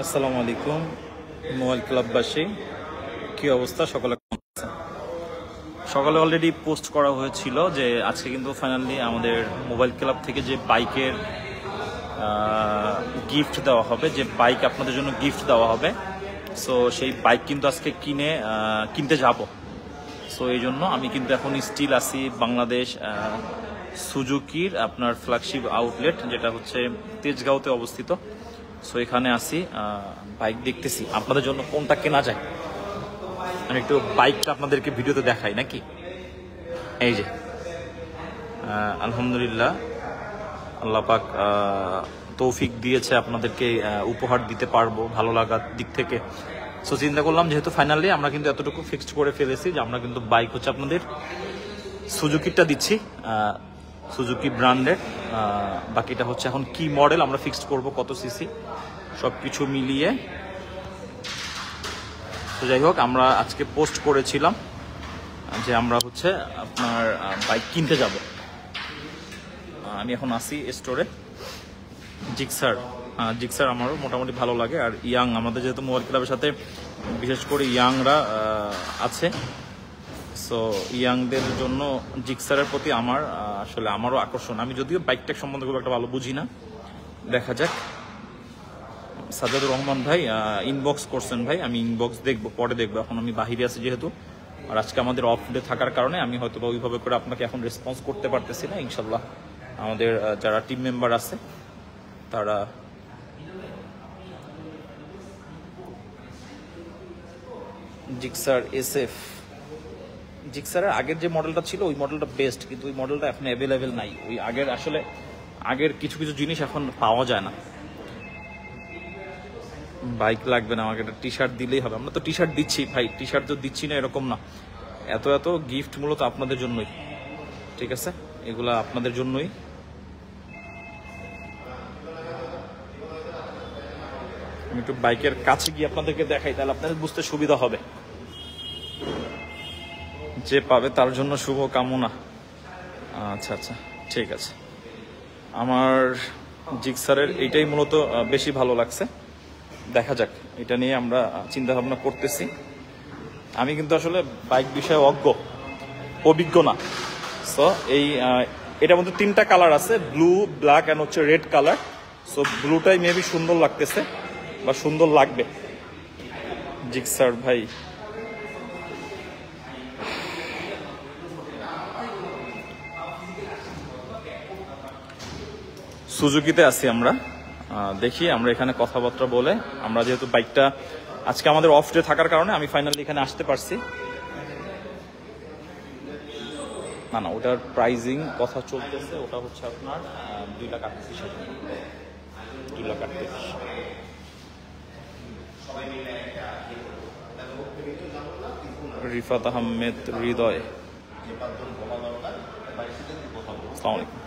আসসালামু আলাইকুম মোবাইল ক্লাববাসী, কি অবস্থা? সকালে অলরেডি পোস্ট করা হয়েছিল যে আজকে কিন্তু ফাইনালি আমাদের মোবাইল ক্লাব থেকে যে বাইকের গিফট দেওয়া হবে, যে বাইক আপনাদের জন্য গিফট দেওয়া হবে। সো সেই বাইক কিন্তু আজকে কিনতে যাব। সো এই জন্য আমি কিন্তু এখন স্টিল আছি বাংলাদেশ সুজুকির আপনার ফ্ল্যাগশিপ আউটলেট, যেটা হচ্ছে তেজগাঁওতে অবস্থিত। সো এখানে আসি, বাইক দেখতেছি আপনাদের জন্য কোনটা কেনা যায়। আমি একটু বাইকটা আপনাদেরকে ভিডিওতে দেখাই নাকি। এই যে আলহামদুলিল্লাহ আল্লাহ পাক তৌফিক দিয়েছে, আপনাদেরকে উপহার দিতে পারবো ভালো লাগার দিক থেকে। সো চিন্তা করলাম যেহেতু ফাইনালি আমরা কিন্তু এতটুকু ফিক্সড করে ফেলেছি যে আমরা কিন্তু বাইক হচ্ছে আপনাদের সুজুকিটা দিচ্ছি, সুজুকি ব্র্যান্ডের। বাকিটা হচ্ছে এখন কি মডেল আমরা ফিক্সড করব, কত সিসি, সব কিছু মিলিয়ে। তো যাই হোক, আমরা আজকে পোস্ট করেছিলাম যে আমরা হচ্ছে আপনার বাইক কিনতে যাব। আমি এখন আসি স্টোরে। জিক্সার আমারও মোটামুটি ভালো লাগে। আর ইয়াং, আমাদের যেহেতু মোবাইল ক্লাবের সাথে বিশেষ করে ইয়াংরা আছে, সো ইয়াংদের জন্য জিক্সারের প্রতি আমারও আকর্ষণ। আমি যদিও বাইকটেক সম্বন্ধে খুব একটা ভালো বুঝি না, দেখা যাক। সাজাদুর রহমান ভাই ইনবক্স করছেন, ভাই আমি ইনবক্স দেখবো, পরে দেখবো। এখন আমি বাহিরে আছি যেহেতু, আর আজকে আমাদের অফ ডে থাকার কারণে আমি হয়তো বা ওইভাবে করে আপনাকে এখন রেসপন্স করতে পারতেছি না। ইনশাল্লাহ আমাদের যারা টিম মেম্বার আছে তারা জিক্সারের আগের যে মডেলটা ছিল ওই মডেলটা বেস্ট, কিন্তু ওই মডেলটা এখন অ্যাভেলেবেল নাই। ওই আগের কিছু কিছু জিনিস এখন পাওয়া যায় না। বাইক লাগবে না, আমাকে একটা টি শার্ট দিলেই হবে। আমরা তো টি শার্ট দিচ্ছি ভাই, টি শার্ট তো দিচ্ছি না এরকম না। এত গিফট মূলত আপনাদের জন্যই, ঠিক আছে? এগুলা আপনাদের জন্যই। আমি একটু বাইকের কাছে গিয়ে আপনাদেরকে দেখাই, তাহলে আপনাদের বুঝতে সুবিধা হবে। যে পাবে তার জন্য শুভ কামনা। আচ্ছা, ঠিক আছে। আমার জিক্সারের এইটাই মূলত বেশি ভালো লাগছে। দেখা যাক, এটা নিয়ে আমরা চিন্তা ভাবনা করতেছি। আমি কিন্তু আসলে বাইক বিষয়ে অভিজ্ঞ না। সো এটার মধ্যে 3টা কালার আছে, ব্লু, ব্ল্যাক অ্যান্ড হচ্ছে রেড কালার। সো ব্লুটাই মেবি সুন্দর লাগতেছে বা সুন্দর লাগবে। জিক্সার ভাই, সুজুকিতে আছি আমরা। দেখি আমরা এখানে কথাবার্তা বলে, আমরা যেহেতু বাইকটা আজকে আমাদের অফ ডে থাকার কারণে আমি ফাইনালি এখানে আসতে পারছি। না, ওটার প্রাইজিং কথা চলতেছে, ওটা হচ্ছে আপনার 2,38,000। 2,38,000। রিফাত আহমেদ হৃদয়, আসসালামু আলাইকুম।